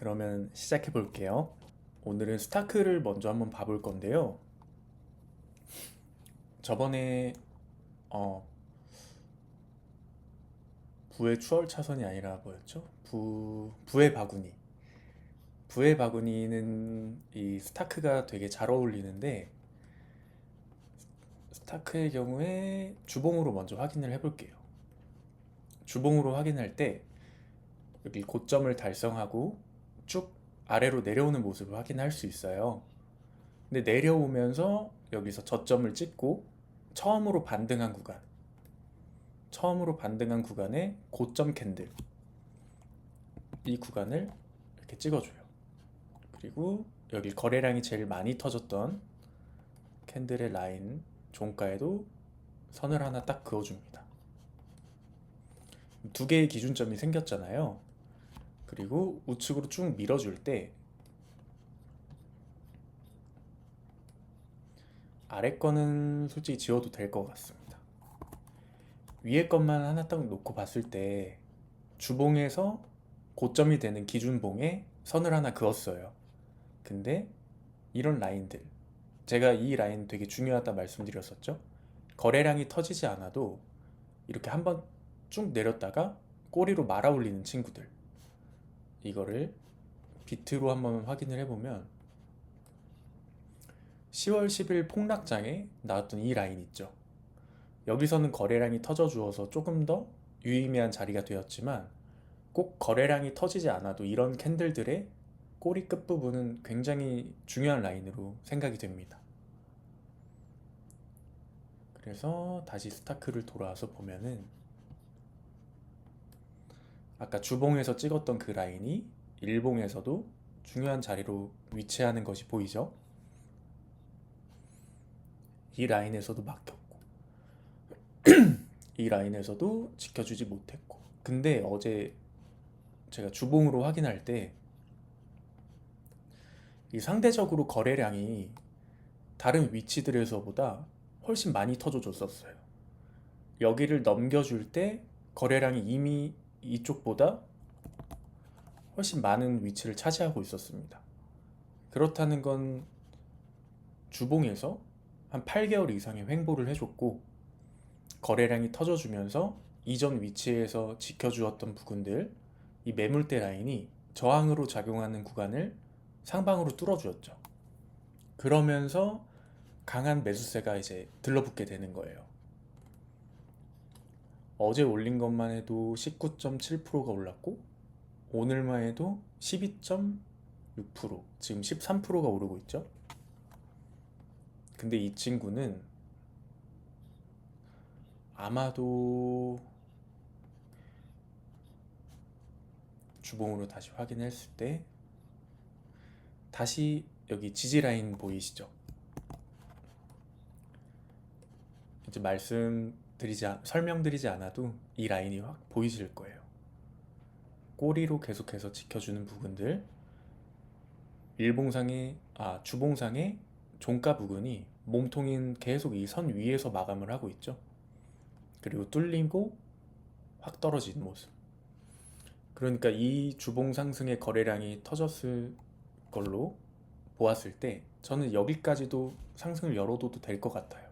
그러면 시작해 볼게요. 오늘은 스타크를 먼저 한번 봐볼 건데요. 저번에 어, 부의 추월 차선이 아니라 뭐였죠? 부의 바구니. 부의 바구니는 이 스타크가 되게 잘 어울리는데 스타크의 경우에 주봉으로 먼저 확인을 해볼게요. 주봉으로 확인할 때 여기 고점을 달성하고 쭉 아래로 내려오는 모습을 확인할 수 있어요. 근데 내려오면서 여기서 저점을 찍고 처음으로 반등한 구간, 처음으로 반등한 구간에 고점 캔들, 이 구간을 이렇게 찍어줘요. 그리고 여기 거래량이 제일 많이 터졌던 캔들의 라인 종가에도 선을 하나 딱 그어줍니다. 두 개의 기준점이 생겼잖아요. 그리고 우측으로 쭉 밀어줄 때 아래 거는 솔직히 지워도 될 것 같습니다. 위에 것만 하나 딱 놓고 봤을 때 주봉에서 고점이 되는 기준봉에 선을 하나 그었어요. 근데 이런 라인들, 제가 이 라인 되게 중요하다 말씀드렸었죠. 거래량이 터지지 않아도 이렇게 한번 쭉 내렸다가 꼬리로 말아 올리는 친구들, 이거를 비트로 한번 확인을 해보면 10월 10일 폭락장에 나왔던 이 라인 있죠. 여기서는 거래량이 터져 주어서 조금 더 유의미한 자리가 되었지만 꼭 거래량이 터지지 않아도 이런 캔들들의 꼬리 끝부분은 굉장히 중요한 라인으로 생각이 됩니다. 그래서 다시 스타크를 돌아와서 보면은 아까 주봉에서 찍었던 그 라인이 일봉에서도 중요한 자리로 위치하는 것이 보이죠? 이 라인에서도 막혔고 이 라인에서도 지켜주지 못했고, 근데 어제 제가 주봉으로 확인할 때 이 상대적으로 거래량이 다른 위치들에서보다 훨씬 많이 터져줬었어요. 여기를 넘겨줄 때 거래량이 이미 이쪽보다 훨씬 많은 위치를 차지하고 있었습니다. 그렇다는 건 주봉에서 한 8개월 이상의 횡보를 해줬고 거래량이 터져주면서 이전 위치에서 지켜주었던 부분들, 이 매물대 라인이 저항으로 작용하는 구간을 상방으로 뚫어주었죠. 그러면서 강한 매수세가 이제 들러붙게 되는 거예요. 어제 올린 것만 해도 19.7%가 올랐고 오늘만 해도 12.6%, 지금 13%가 오르고 있죠. 근데 이 친구는 아마도 주봉으로 다시 확인했을 때 다시 여기 지지 라인 보이시죠? 이제 설명드리지 않아도 이 라인이 확 보이실 거예요. 꼬리로 계속해서 지켜주는 부분들, 주봉상의 종가 부근이 몸통인 계속 이 선 위에서 마감을 하고 있죠. 그리고 뚫리고 확 떨어지는 모습. 그러니까 이 주봉 상승의 거래량이 터졌을 걸로 보았을 때 저는 여기까지도 상승을 열어둬도 될 것 같아요.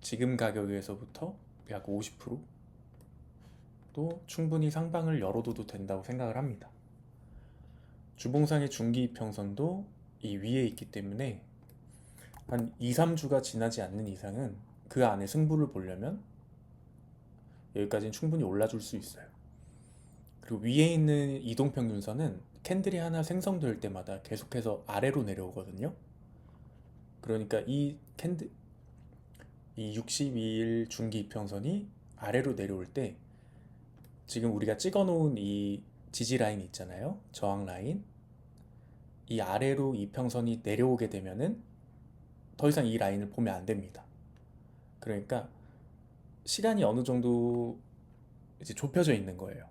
지금 가격에서부터 약 50%도 충분히 상방을 열어둬도 된다고 생각을 합니다. 주봉상의 중기 이평선도 이 위에 있기 때문에 한 2, 3주가 지나지 않는 이상은 그 안에 승부를 보려면 여기까지는 충분히 올라줄 수 있어요. 그리고 위에 있는 이동평균선은 캔들이 하나 생성될 때마다 계속해서 아래로 내려오거든요. 그러니까 이 62일 중기 이평선이 아래로 내려올 때 지금 우리가 찍어 놓은 이 지지 라인 있잖아요. 저항 라인. 이 아래로 이평선이 내려오게 되면은 더 이상 이 라인을 보면 안 됩니다. 그러니까 시간이 어느 정도 이제 좁혀져 있는 거예요.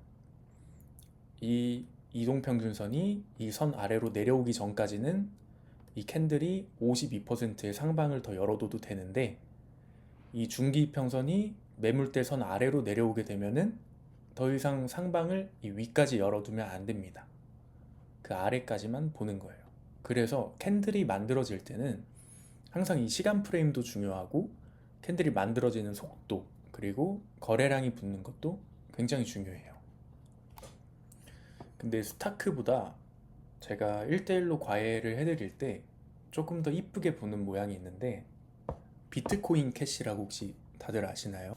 이 이동평균선이 이 선 아래로 내려오기 전까지는 이 캔들이 52%의 상방을 더 열어둬도 되는데 이 중기이평선이 매물대 선 아래로 내려오게 되면은 더 이상 상방을 이 위까지 열어두면 안 됩니다. 그 아래까지만 보는 거예요. 그래서 캔들이 만들어질 때는 항상 이 시간 프레임도 중요하고 캔들이 만들어지는 속도 그리고 거래량이 붙는 것도 굉장히 중요해요. 근데 스타크보다 제가 1대1로 과외를 해드릴 때 조금 더 이쁘게 보는 모양이 있는데 비트코인 캐시라고 혹시 다들 아시나요?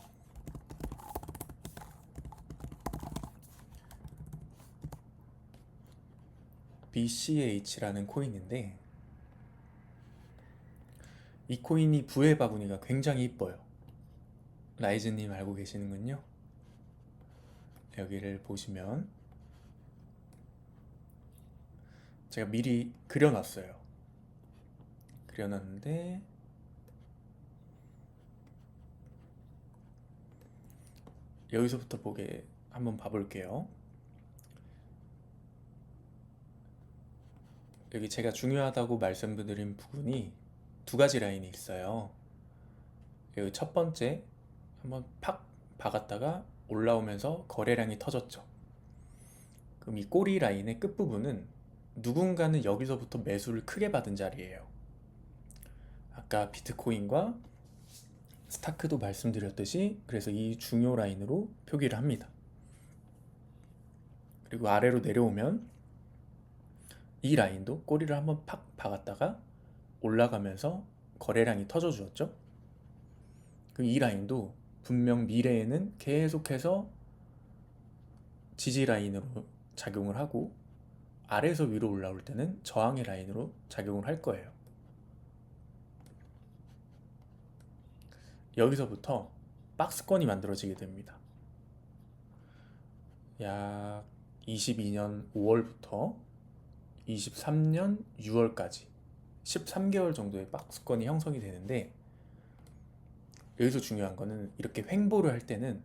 BCH라는 코인인데 이 코인이 부의 바구니가 굉장히 이뻐요. 라이즈님 알고 계시는군요. 여기를 보시면 제가 미리 그려놨어요. 그려놨는데 여기서부터 한번 봐볼게요. 여기 제가 중요하다고 말씀드린 부분이 두 가지 라인이 있어요. 여기 첫 번째 한번 팍 박았다가 올라오면서 거래량이 터졌죠. 그럼 이 꼬리 라인의 끝부분은 누군가는 여기서부터 매수를 크게 받은 자리예요. 아까 비트코인과 스타크도 말씀드렸듯이 그래서 이 중요 라인으로 표기를 합니다. 그리고 아래로 내려오면 이 라인도 꼬리를 한번 팍 박았다가 올라가면서 거래량이 터져 주었죠. 그럼 이 라인도 분명 미래에는 계속해서 지지 라인으로 작용을 하고 아래에서 위로 올라올 때는 저항의 라인으로 작용을 할 거예요. 여기서부터 박스권이 만들어지게 됩니다. 약 22년 5월부터 23년 6월까지 13개월 정도의 박스권이 형성이 되는데 여기서 중요한 거는 이렇게 횡보를 할 때는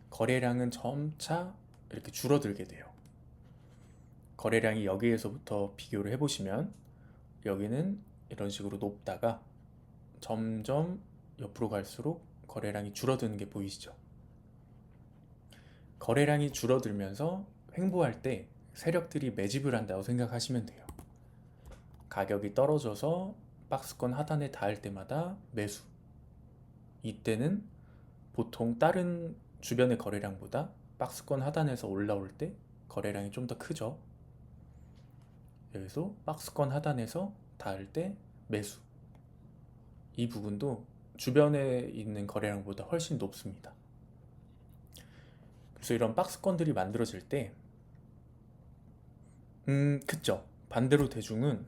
거래량은 점차 이렇게 줄어들게 돼요. 거래량이 여기에서부터 비교를 해보시면 여기는 이런 식으로 높다가 점점 옆으로 갈수록 거래량이 줄어드는 게 보이시죠? 거래량이 줄어들면서 횡보할 때 세력들이 매집을 한다고 생각하시면 돼요. 가격이 떨어져서 박스권 하단에 닿을 때마다 매수. 이때는 보통 다른 주변의 거래량보다 박스권 하단에서 올라올 때 거래량이 좀 더 크죠. 여기서 박스권 하단에서 닿을 때 매수. 이 부분도 주변에 있는 거래량보다 훨씬 높습니다. 그래서 이런 박스권들이 만들어질 때 그쵸. 반대로 대중은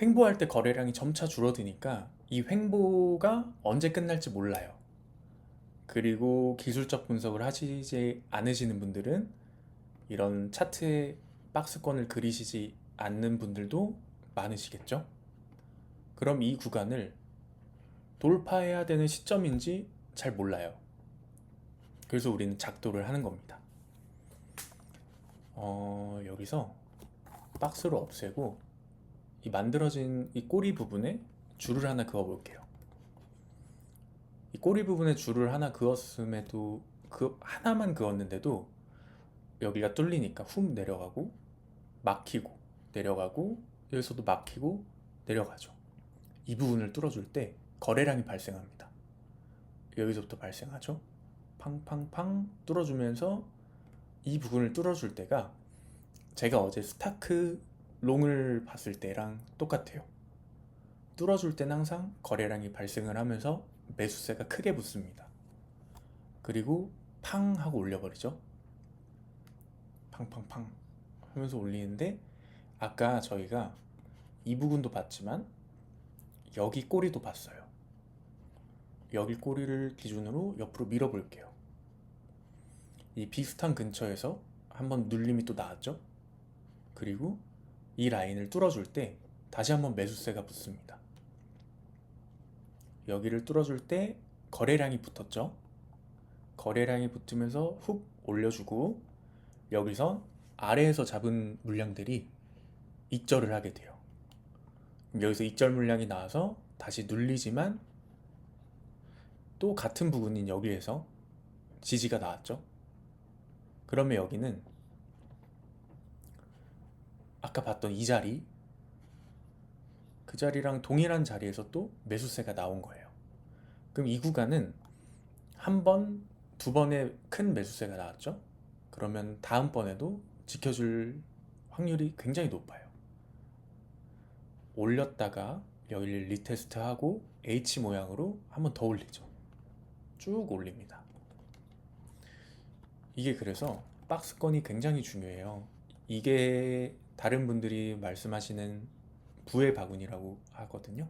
횡보할 때 거래량이 점차 줄어드니까 이 횡보가 언제 끝날지 몰라요. 그리고 기술적 분석을 하시지 않으시는 분들은 이런 차트에 박스권을 그리시지 않는 분들도 많으시겠죠? 그럼 이 구간을 돌파해야 되는 시점인지 잘 몰라요. 그래서 우리는 작도를 하는 겁니다. 여기서 박스를 없애고 이 만들어진 이 꼬리 부분에 줄을 하나 그어 볼게요. 이 꼬리 부분에 줄을 하나 그었음에도 하나만 그었는데도 여기가 뚫리니까 훅 내려가고 막히고 내려가고 여기서도 막히고 내려가죠. 이 부분을 뚫어줄 때 거래량이 발생합니다. 여기서부터 발생하죠. 팡팡팡 뚫어주면서 이 부분을 뚫어줄 때가 제가 어제 스타크 롱을 봤을 때랑 똑같아요. 뚫어줄 때는 항상 거래량이 발생을 하면서 매수세가 크게 붙습니다. 그리고 팡 하고 올려버리죠. 팡팡팡 하면서 올리는데 아까 저희가 이 부분도 봤지만 여기 꼬리도 봤어요. 여기 꼬리를 기준으로 옆으로 밀어볼게요. 이 비슷한 근처에서 한번 눌림이 또 나왔죠. 그리고 이 라인을 뚫어줄 때 다시 한번 매수세가 붙습니다. 여기를 뚫어줄 때 거래량이 붙었죠. 거래량이 붙으면서 훅 올려주고 여기서 아래에서 잡은 물량들이 익절을 하게 돼요. 여기서 익절 물량이 나와서 다시 눌리지만 또 같은 부분인 여기에서 지지가 나왔죠. 그러면 여기는 아까 봤던 이 자리, 그 자리랑 동일한 자리에서 또 매수세가 나온 거예요. 그럼 이 구간은 한 번, 두 번의 큰 매수세가 나왔죠? 그러면 다음번에도 지켜줄 확률이 굉장히 높아요. 올렸다가 여기를 리테스트하고 H 모양으로 한 번 더 올리죠. 쭉 올립니다. 이게 그래서 박스권이 굉장히 중요해요. 이게 다른 분들이 말씀하시는 부의 바구니라고 하거든요.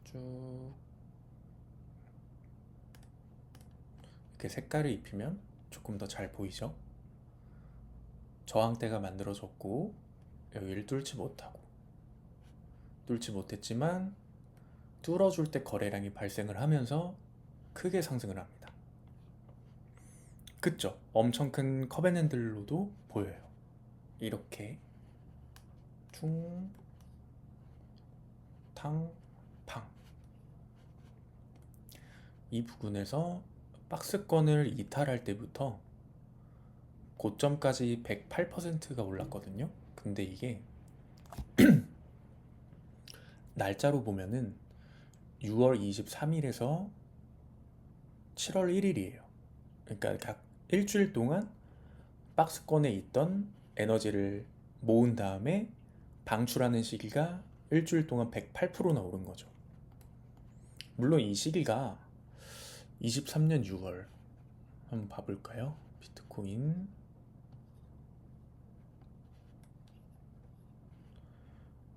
쭉 이렇게 색깔을 입히면 조금 더 잘 보이죠? 저항대가 만들어졌고 여기를 뚫지 못했지만 뚫어줄 때 거래량이 발생을 하면서 크게 상승을 합니다. 그쵸? 엄청 큰 컵앤핸들로도 보여요. 이렇게 퉁, 탕, 팡. 이 부분에서 박스권을 이탈할 때부터 고점까지 108%가 올랐거든요. 근데 이게 날짜로 보면은 6월 23일에서 7월 1일이에요. 그러니까 각 일주일 동안 박스권에 있던 에너지를 모은 다음에 방출하는 시기가 일주일 동안 108%나 오른 거죠. 물론 이 시기가 23년 6월 한번 봐볼까요? 비트코인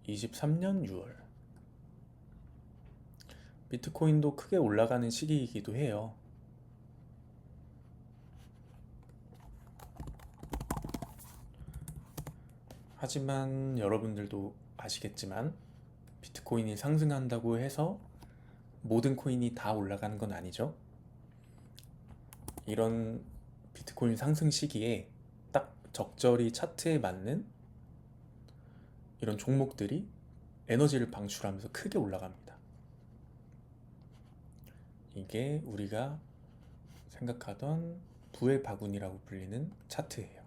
23년 6월 비트코인도 크게 올라가는 시기이기도 해요. 하지만 여러분들도 아시겠지만 비트코인이 상승한다고 해서 모든 코인이 다 올라가는 건 아니죠. 이런 비트코인 상승 시기에 딱 적절히 차트에 맞는 이런 종목들이 에너지를 방출하면서 크게 올라갑니다. 이게 우리가 생각하던 부의 바구니라고 불리는 차트예요.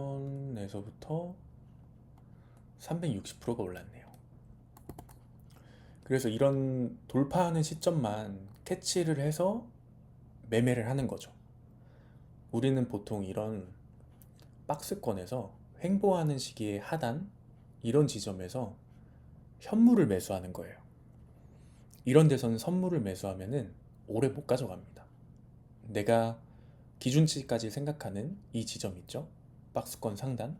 박스권에서부터 360%가 올랐네요. 그래서 이런 돌파하는 시점만 캐치를 해서 매매를 하는 거죠. 우리는 보통 이런 박스권에서 횡보하는 시기의 하단 이런 지점에서 현물을 매수하는 거예요. 이런 데서는 선물을 매수하면은 오래 못 가져갑니다. 내가 기준치까지 생각하는 이 지점 있죠? 박스권 상단.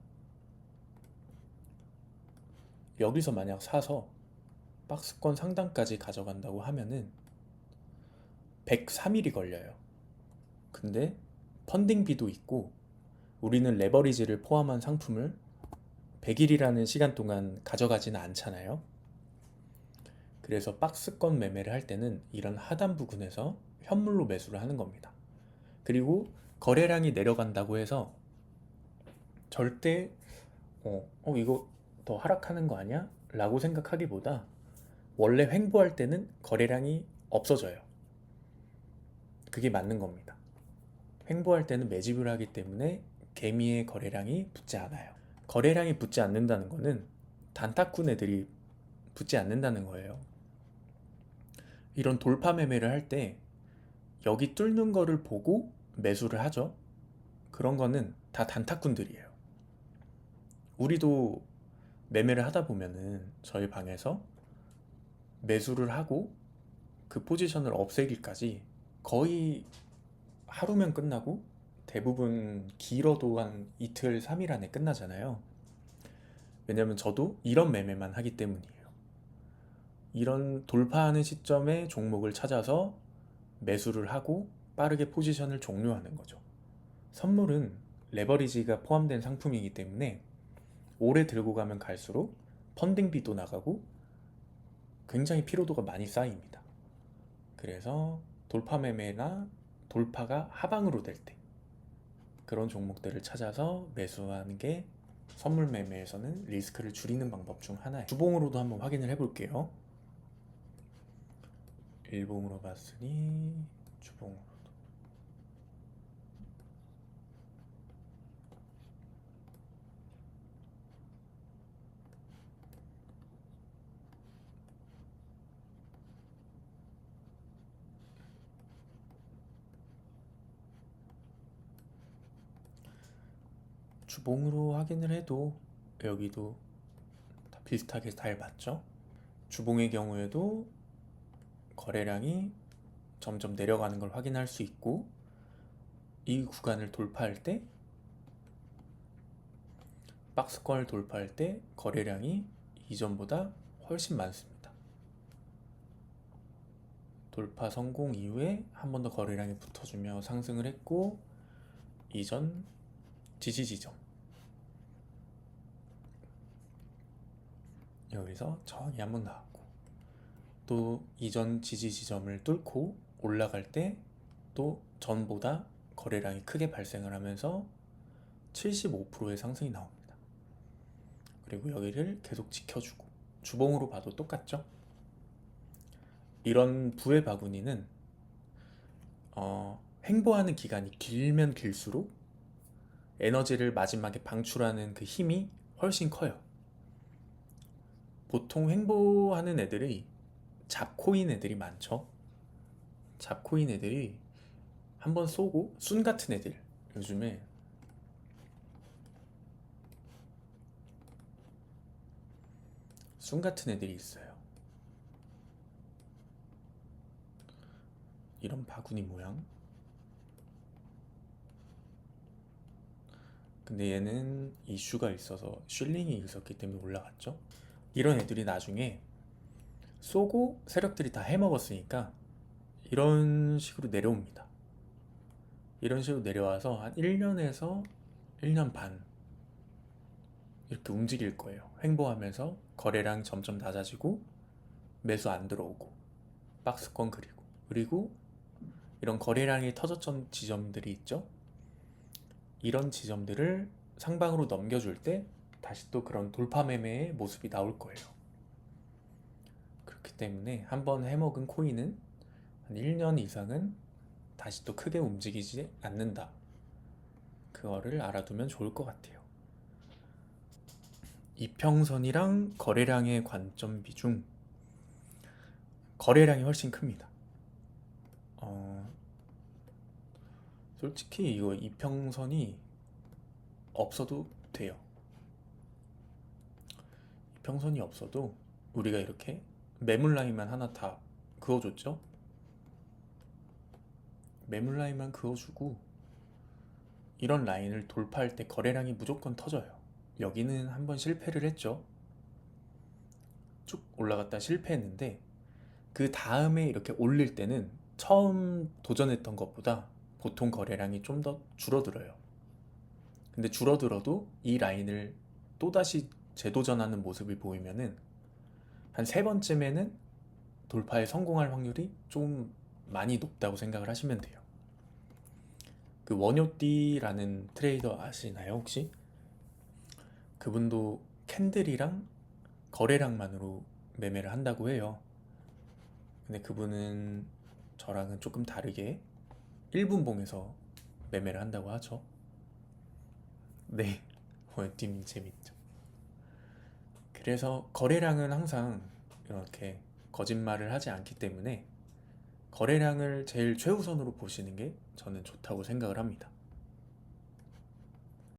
여기서 만약 사서 박스권 상단까지 가져간다고 하면은 103일이 걸려요. 근데 펀딩비도 있고 우리는 레버리지를 포함한 상품을 100일이라는 시간 동안 가져가지는 않잖아요. 그래서 박스권 매매를 할 때는 이런 하단 부근에서 현물로 매수를 하는 겁니다. 그리고 거래량이 내려간다고 해서 절대 이거 더 하락하는 거 아니야? 라고 생각하기보다 원래 횡보할 때는 거래량이 없어져요. 그게 맞는 겁니다. 횡보할 때는 매집을 하기 때문에 개미의 거래량이 붙지 않아요. 거래량이 붙지 않는다는 거는 단타꾼 애들이 붙지 않는다는 거예요. 이런 돌파 매매를 할 때 여기 뚫는 거를 보고 매수를 하죠. 그런 거는 다 단타꾼들이에요. 우리도 매매를 하다 보면은 저희 방에서 매수를 하고 그 포지션을 없애기까지 거의 하루면 끝나고 대부분 길어도 한 이틀, 3일 안에 끝나잖아요. 왜냐면 저도 이런 매매만 하기 때문이에요. 이런 돌파하는 시점에 종목을 찾아서 매수를 하고 빠르게 포지션을 종료하는 거죠. 선물은 레버리지가 포함된 상품이기 때문에 오래 들고 가면 갈수록 펀딩비도 나가고 굉장히 피로도가 많이 쌓입니다. 그래서 돌파 매매나 돌파가 하방으로 될 때 그런 종목들을 찾아서 매수하는 게 선물 매매에서는 리스크를 줄이는 방법 중 하나예요. 주봉으로도 한번 확인을 해볼게요. 일봉으로 봤으니 주봉으로. 주봉으로 확인을 해도 여기도 다 비슷하게 잘 맞죠? 주봉의 경우에도 거래량이 점점 내려가는 걸 확인할 수 있고, 이 구간을 돌파할 때, 박스권을 돌파할 때 거래량이 이전보다 훨씬 많습니다. 돌파 성공 이후에 한 번 더 거래량이 붙어주며 상승을 했고, 이전 지지 지점, 여기서 저항이 한 번 나왔고, 또 이전 지지 지점을 뚫고 올라갈 때 또 전보다 거래량이 크게 발생을 하면서 75%의 상승이 나옵니다. 그리고 여기를 계속 지켜주고, 주봉으로 봐도 똑같죠? 이런 부의 바구니는 횡보하는 기간이 길면 길수록 에너지를 마지막에 방출하는 그 힘이 훨씬 커요. 보통 횡보하는 애들이 잡코인 애들이 많죠. 잡코인 애들이 한번 쏘고, 순 같은 애들, 요즘에 순 같은 애들이 있어요. 이런 바구니 모양. 근데 얘는 이슈가 있어서, 쉴링이 있었기 때문에 올라갔죠. 이런 애들이 나중에 쏘고 세력들이 다 해먹었으니까 이런 식으로 내려옵니다. 이런 식으로 내려와서 한 1년에서 1년 반 이렇게 움직일 거예요. 횡보하면서 거래량 점점 낮아지고 매수 안 들어오고 박스권 그리고 이런 거래량이 터졌던 지점들이 있죠. 이런 지점들을 상방으로 넘겨줄 때 다시 또 그런 돌파 매매의 모습이 나올 거예요. 그렇기 때문에 한번 해먹은 코인은 한 1년 이상은 다시 또 크게 움직이지 않는다. 그거를 알아두면 좋을 것 같아요. 이평선이랑 거래량의 관점 비중, 거래량이 훨씬 큽니다. 솔직히 이거 이평선이 없어도 돼요. 이평선이 없어도 우리가 이렇게 매물 라인만 하나 다 그어줬죠? 매물 라인만 그어주고 이런 라인을 돌파할 때 거래량이 무조건 터져요. 여기는 한번 실패를 했죠. 쭉 올라갔다 실패했는데 그 다음에 이렇게 올릴 때는 처음 도전했던 것보다 보통 거래량이 좀 더 줄어들어요. 근데 줄어들어도 이 라인을 또다시 재도전하는 모습을 보이면은 한 세 번쯤에는 돌파에 성공할 확률이 좀 많이 높다고 생각을 하시면 돼요. 그 원효띠라는 트레이더 아시나요 혹시? 그분도 캔들이랑 거래량만으로 매매를 한다고 해요. 근데 그분은 저랑은 조금 다르게 1분봉에서 매매를 한다고 하죠. 네, 원효띠님 재밌죠. 그래서 거래량은 항상 이렇게 거짓말을 하지 않기 때문에 거래량을 제일 최우선으로 보시는 게 저는 좋다고 생각을 합니다.